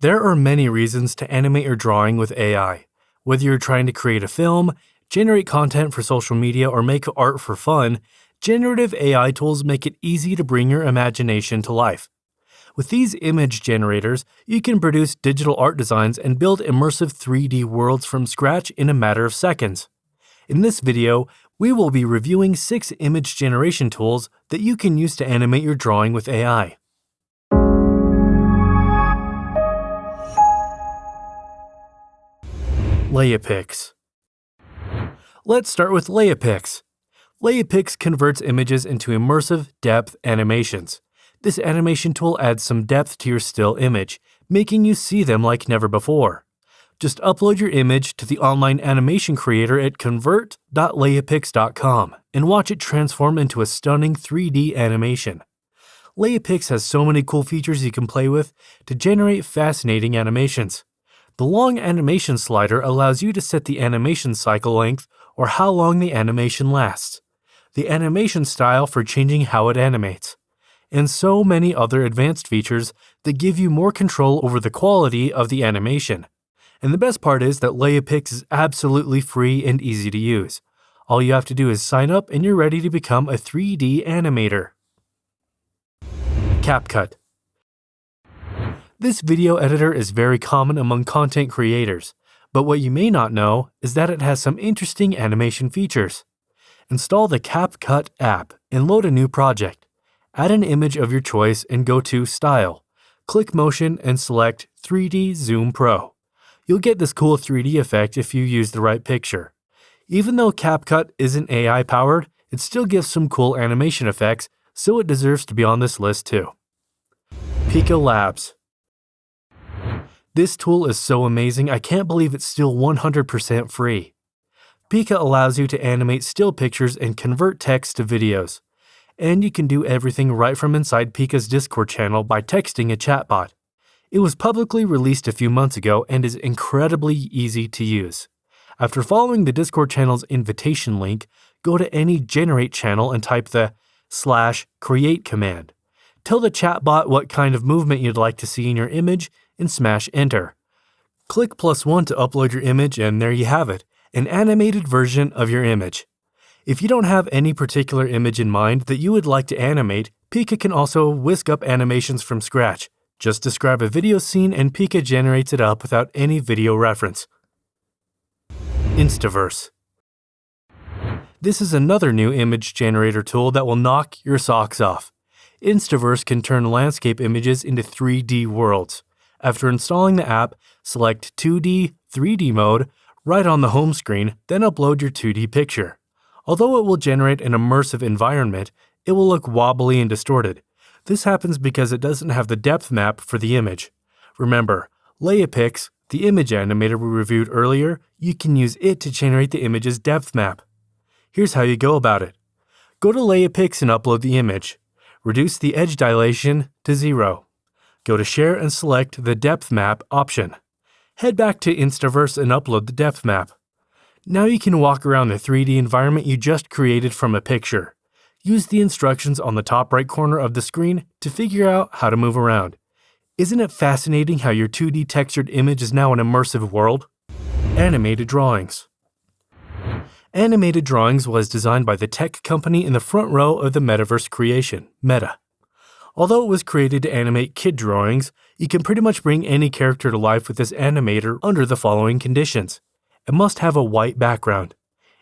There are many reasons to animate your drawing with AI. Whether you're trying to create a film, generate content for social media, or make art for fun, generative AI tools make it easy to bring your imagination to life. With these image generators, you can produce digital art designs and build immersive 3D worlds from scratch in a matter of seconds. In this video, we will be reviewing 6 image generation tools that you can use to animate your drawing with AI. LeiaPix. Let's start with LeiaPix. LeiaPix converts images into immersive depth animations. This animation tool adds some depth to your still image, making you see them like never before. Just upload your image to the online animation creator at convert.leiapix.com and watch it transform into a stunning 3D animation. LeiaPix has so many cool features you can play with to generate fascinating animations. The long animation slider allows you to set the animation cycle length or how long the animation lasts, the animation style for changing how it animates, and so many other advanced features that give you more control over the quality of the animation. And the best part is that LeiaPix is absolutely free and easy to use. All you have to do is sign up and you're ready to become a 3D animator. CapCut. This video editor is very common among content creators, but what you may not know is that it has some interesting animation features. Install the CapCut app and load a new project. Add an image of your choice and go to Style. Click Motion and select 3D Zoom Pro. You'll get this cool 3D effect if you use the right picture. Even though CapCut isn't AI powered, it still gives some cool animation effects, so it deserves to be on this list too. Pika Labs. This tool is so amazing, I can't believe it's still 100% free. Pika allows you to animate still pictures and convert text to videos. And you can do everything right from inside Pika's Discord channel by texting a chatbot. It was publicly released a few months ago and is incredibly easy to use. After following the Discord channel's invitation link, go to any generate channel and type the /create command. Tell the chatbot what kind of movement you'd like to see in your image and smash enter. Click +1 to upload your image and there you have it, an animated version of your image. If you don't have any particular image in mind that you would like to animate, Pika can also whisk up animations from scratch. Just describe a video scene and Pika generates it up without any video reference. instaVerse. This is another new image generator tool that will knock your socks off. instaVerse can turn landscape images into 3D worlds. After installing the app, select 2D, 3D mode right on the home screen, then upload your 2D picture. Although it will generate an immersive environment, it will look wobbly and distorted. This happens because it doesn't have the depth map for the image. Remember, LeiaPix, the image animator we reviewed earlier, you can use it to generate the image's depth map. Here's how you go about it. Go to LeiaPix and upload the image. Reduce the edge dilation to 0. Go to Share and select the Depth Map option. Head back to instaVerse and upload the depth map. Now you can walk around the 3D environment you just created from a picture. Use the instructions on the top right corner of the screen to figure out how to move around. Isn't it fascinating how your 2D textured image is now an immersive world? Animated drawings. Animated drawings was designed by the tech company in the front row of the metaverse creation, Meta. Although it was created to animate kid drawings, you can pretty much bring any character to life with this animator under the following conditions. It must have a white background.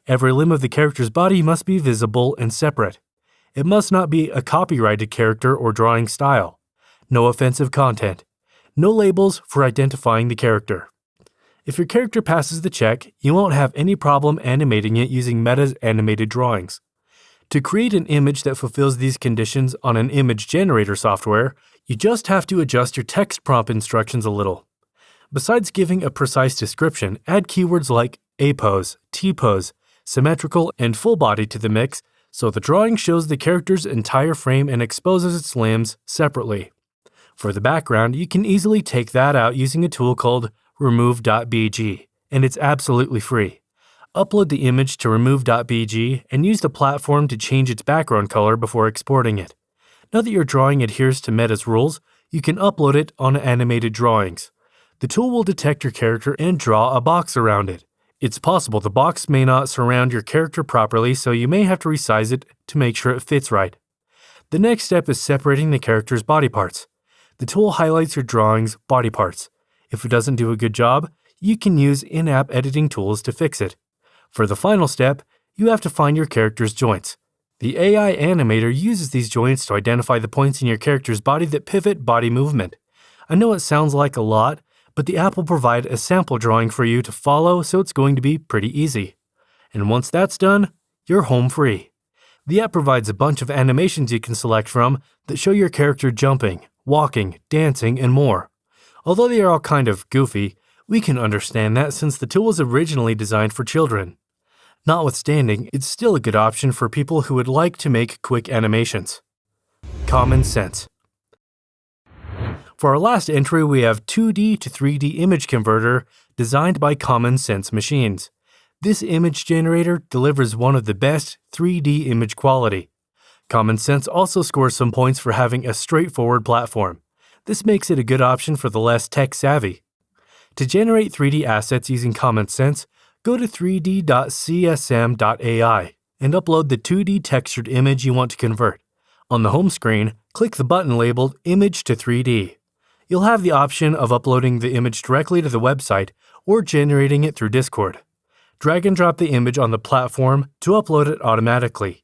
Every limb of the character's body must be visible and separate. It must not be a copyrighted character or drawing style. No offensive content. No labels for identifying the character. If your character passes the check, you won't have any problem animating it using Meta's animated drawings. To create an image that fulfills these conditions on an image generator software, you just have to adjust your text prompt instructions a little. Besides giving a precise description, add keywords like A-pose, T-pose, symmetrical, and full body to the mix so the drawing shows the character's entire frame and exposes its limbs separately. For the background, you can easily take that out using a tool called remove.bg, and it's absolutely free. Upload the image to remove.bg and use the platform to change its background color before exporting it. Now that your drawing adheres to Meta's rules, you can upload it on animated drawings. The tool will detect your character and draw a box around it. It's possible the box may not surround your character properly, so you may have to resize it to make sure it fits right. The next step is separating the character's body parts. The tool highlights your drawing's body parts. If it doesn't do a good job, you can use in-app editing tools to fix it. For the final step, you have to find your character's joints. The AI animator uses these joints to identify the points in your character's body that pivot body movement. I know it sounds like a lot, but the app will provide a sample drawing for you to follow, so it's going to be pretty easy. And once that's done, you're home free. The app provides a bunch of animations you can select from that show your character jumping, walking, dancing, and more. Although they are all kind of goofy, we can understand that since the tool was originally designed for children. Notwithstanding, it's still a good option for people who would like to make quick animations. Common sense. For our last entry, we have 2D to 3D image converter designed by Common Sense Machines. This image generator delivers one of the best 3D image quality. Common Sense also scores some points for having a straightforward platform. This makes it a good option for the less tech-savvy. To generate 3D assets using Common Sense, go to 3d.csm.ai and upload the 2D textured image you want to convert. On the home screen, click the button labeled Image to 3D. You'll have the option of uploading the image directly to the website or generating it through Discord. Drag and drop the image on the platform to upload it automatically.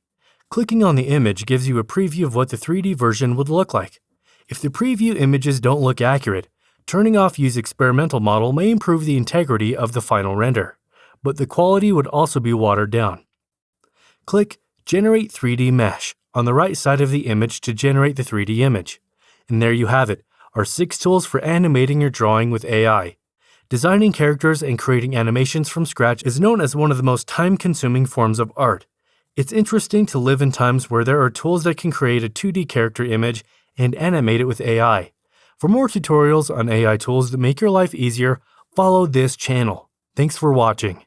Clicking on the image gives you a preview of what the 3D version would look like. If the preview images don't look accurate, turning off Use Experimental Model may improve the integrity of the final render, but the quality would also be watered down. Click Generate 3D Mesh on the right side of the image to generate the 3D image. And there you have it, our 6 tools for animating your drawing with AI. Designing characters and creating animations from scratch is known as one of the most time-consuming forms of art. It's interesting to live in times where there are tools that can create a 2D character image and animate it with AI. For more tutorials on AI tools that make your life easier, follow this channel. Thanks for watching.